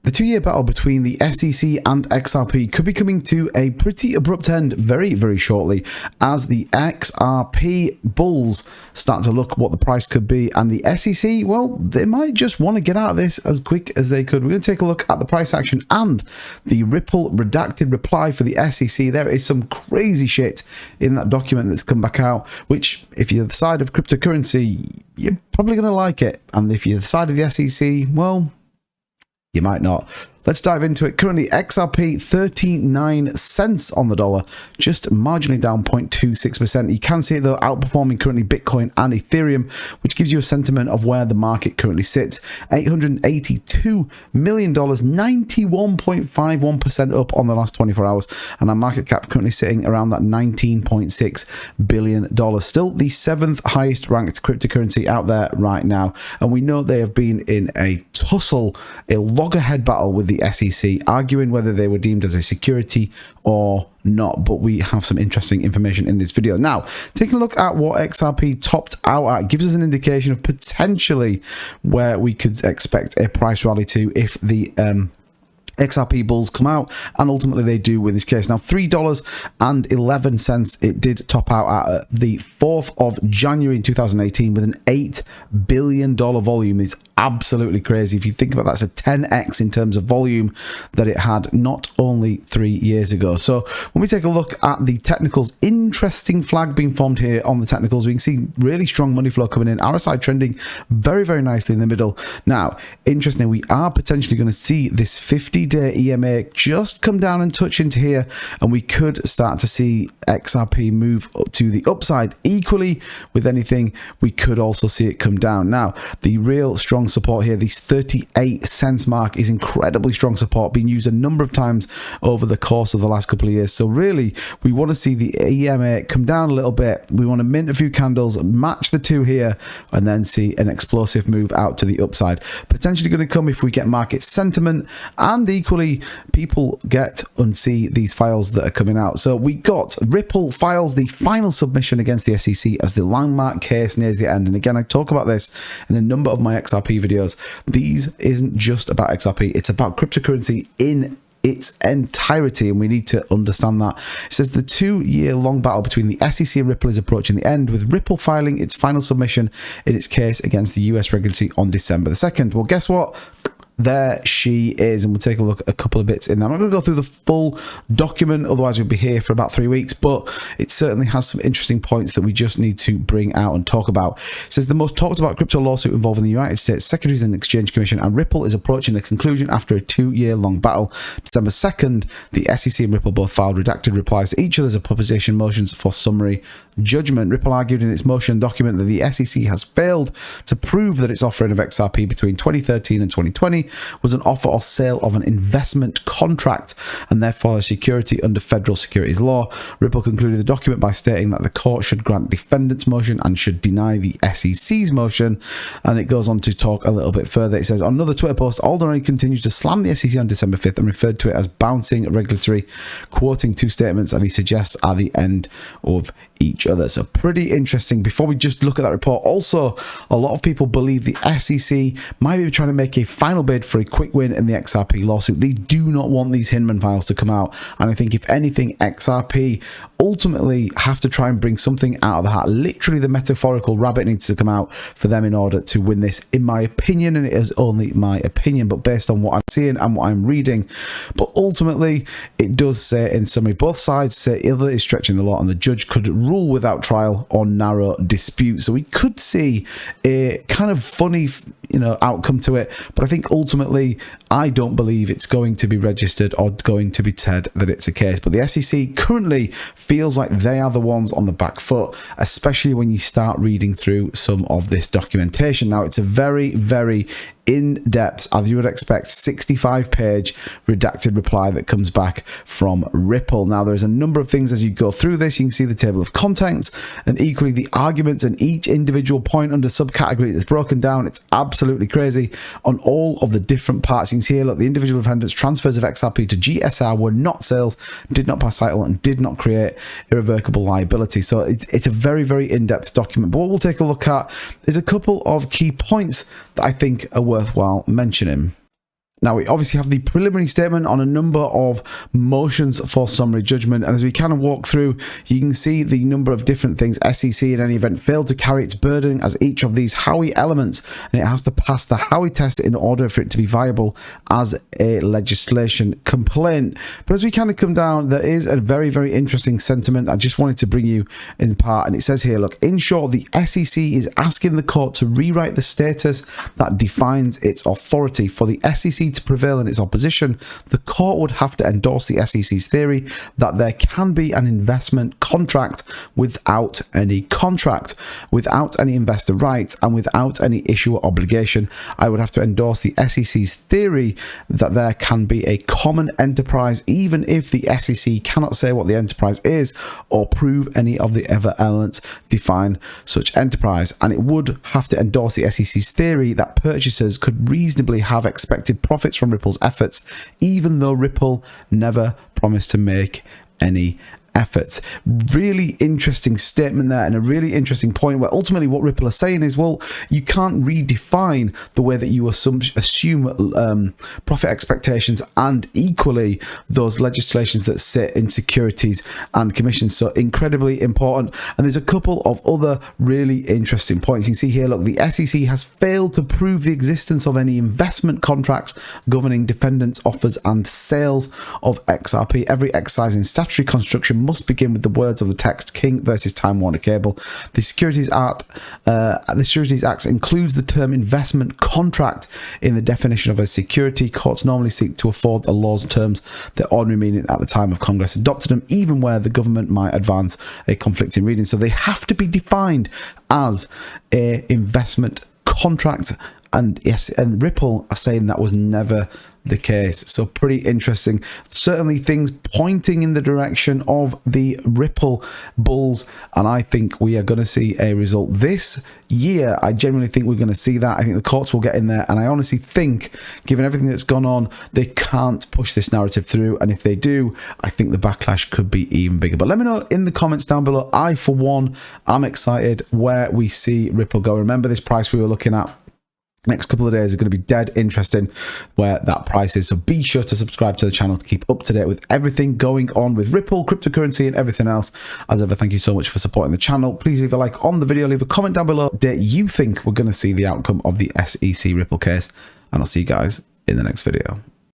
The 2-year battle between the SEC and XRP could be coming to a pretty abrupt end very, very shortly as the XRP bulls start to look what the price could be, and the SEC, well, they might just want to get out of this as quick as they could. We're going to take a look at the price action and the Ripple redacted reply for the SEC. There is some crazy shit in that document that's come back out, which, if you're the side of cryptocurrency, you're probably going to like it, and if you're the side of the SEC, well, you might not. Let's dive into it. Currently, XRP 39 cents on the dollar, just marginally down 0.26%. You can see it though outperforming currently Bitcoin and Ethereum, which gives you a sentiment of where the market currently sits. $882 million, 91.51% up on the last 24 hours, and our market cap currently sitting around that $19.6 billion. Still the 7th highest ranked cryptocurrency out there right now, and we know they have been in a tussle, a loggerhead battle with the SEC, arguing whether they were deemed as a security or not. But we have some interesting information in this video. Now, taking a look at what XRP topped out at gives us an indication of potentially where we could expect a price rally to if the XRP bulls come out, and ultimately they do with this case. Now, $3.11 it did top out at the 4th of January in 2018 with an $8 billion volume. Is absolutely crazy. If you think about that, it's a 10x in terms of volume that it had not only 3 years ago. So when we take a look at the technicals, interesting flag being formed here on the technicals. We can see really strong money flow coming in, RSI trending very, very nicely in the middle. Now, interesting, we are potentially going to see this 50-day EMA just come down and touch into here, and we could start to see XRP move up to the upside. Equally with anything, we could also see it come down. Now, the real strong support here, these 38 cents mark, is incredibly strong support, being used a number of times over the course of the last couple of years. So really, we want to see the EMA come down a little bit. We want to mint a few candles, match the two here, and then see an explosive move out to the upside. Potentially going to come if we get market sentiment, and equally people get and see these files that are coming out. So we got Ripple files the final submission against the SEC as the landmark case nears the end. And again, I talk about this in a number of my XRP videos. These isn't just about XRP, it's about cryptocurrency in its entirety, and we need to understand that. It says the 2-year long battle between the SEC and Ripple is approaching the end, with Ripple filing its final submission in its case against the US regulatory on December the 2nd. Well, guess what? There she is, and we'll take a look at a couple of bits in there. I'm not going to go through the full document, otherwise we'll be here for about 3 weeks, but it certainly has some interesting points that we just need to bring out and talk about. It says the most talked about crypto lawsuit involving the United States Securities and Exchange Commission and Ripple is approaching a conclusion after a 2-year long battle. December 2nd, the SEC and Ripple both filed redacted replies to each other's opposition motions for summary judgment. Ripple argued in its motion document that the SEC has failed to prove that its offering of XRP between 2013 and 2020 was an offer or sale of an investment contract and therefore a security under federal securities law. Ripple concluded the document by stating that the court should grant defendant's motion and should deny the SEC's motion, and it goes on to talk a little bit further. It says, on another Twitter post, Alderoni continued to slam the SEC on December 5th and referred to it as bouncing regulatory, quoting two statements, and he suggests are the end of each other. So pretty interesting. Before we just look at that report, also a lot of people believe the SEC might be trying to make a final bid for a quick win in the XRP lawsuit. They do not want these Hinman files to come out, and I think if anything, XRP ultimately have to try and bring something out of the hat. Literally the metaphorical rabbit needs to come out for them in order to win this, in my opinion, and it is only my opinion, but based on what I'm seeing and what I'm reading. But ultimately it does say in summary, both sides say either is stretching the law and the judge could rule without trial or narrow dispute. So we could see a kind of funny, outcome to it, but I think ultimately I don't believe it's going to be registered or going to be said that it's a case. But the SEC currently feels like they are the ones on the back foot, especially when you start reading through some of this documentation. Now, it's a very, very in-depth, as you would expect, 65-page redacted reply that comes back from Ripple. Now, there's a number of things as you go through this. You can see the table of contents and equally the arguments and each individual point under subcategory that's broken down. It's absolutely crazy on all of the different parts. You can see here, look, the individual defendants' transfers of XRP to GSR were not sales, did not pass title, and did not create irrevocable liability. So it's a very, very in-depth document. But what we'll take a look at is a couple of key points that I think are worthwhile mentioning. Now, we obviously have the preliminary statement on a number of motions for summary judgment. And as we kind of walk through, you can see the number of different things SEC in any event failed to carry its burden as each of these Howey elements, and it has to pass the Howey test in order for it to be viable as a legislation complaint. But as we kind of come down, there is a very, very interesting sentiment I just wanted to bring you in part. And it says here, look, in short, the SEC is asking the court to rewrite the status that defines its authority. For the SEC to prevail in its opposition, the court would have to endorse the SEC's theory that there can be an investment contract without any contract, without any investor rights, and without any issuer obligation. I would have to endorse the SEC's theory that there can be a common enterprise, even if the SEC cannot say what the enterprise is or prove any of the other elements define such enterprise. And it would have to endorse the SEC's theory that purchasers could reasonably have expected profits from Ripple's efforts, even though Ripple never promised to make any efforts. Really interesting statement there, and a really interesting point where ultimately what Ripple are saying is, well, you can't redefine the way that you assume profit expectations and equally those legislations that sit in securities and commissions. So incredibly important. And there's a couple of other really interesting points. You can see here, look, the SEC has failed to prove the existence of any investment contracts governing defendants' offers and sales of XRP. Every exercise in statutory construction must begin with the words of the text King versus Time Warner Cable. The Securities Act includes the term investment contract in the definition of a security. Courts normally seek to afford the law's terms their ordinary meaning at the time of Congress adopted them, even where the government might advance a conflicting reading. So they have to be defined as a investment contract. And yes, and Ripple are saying that was never the case. So pretty interesting. Certainly things pointing in the direction of the Ripple bulls, and I think we are going to see a result this year. I genuinely think we're going to see that. I think the courts will get in there, and I honestly think, given everything that's gone on, they can't push this narrative through, and if they do, I think the backlash could be even bigger. But let me know in the comments down below. I, for one, am excited where we see Ripple go. Remember, this price we were looking at next couple of days are going to be dead interesting where that price is. So be sure to subscribe to the channel to keep up to date with everything going on with Ripple, cryptocurrency, and everything else. As ever, thank you so much for supporting the channel. Please leave a like on the video, leave a comment down below that you think we're going to see the outcome of the SEC Ripple case, and I'll see you guys in the next video.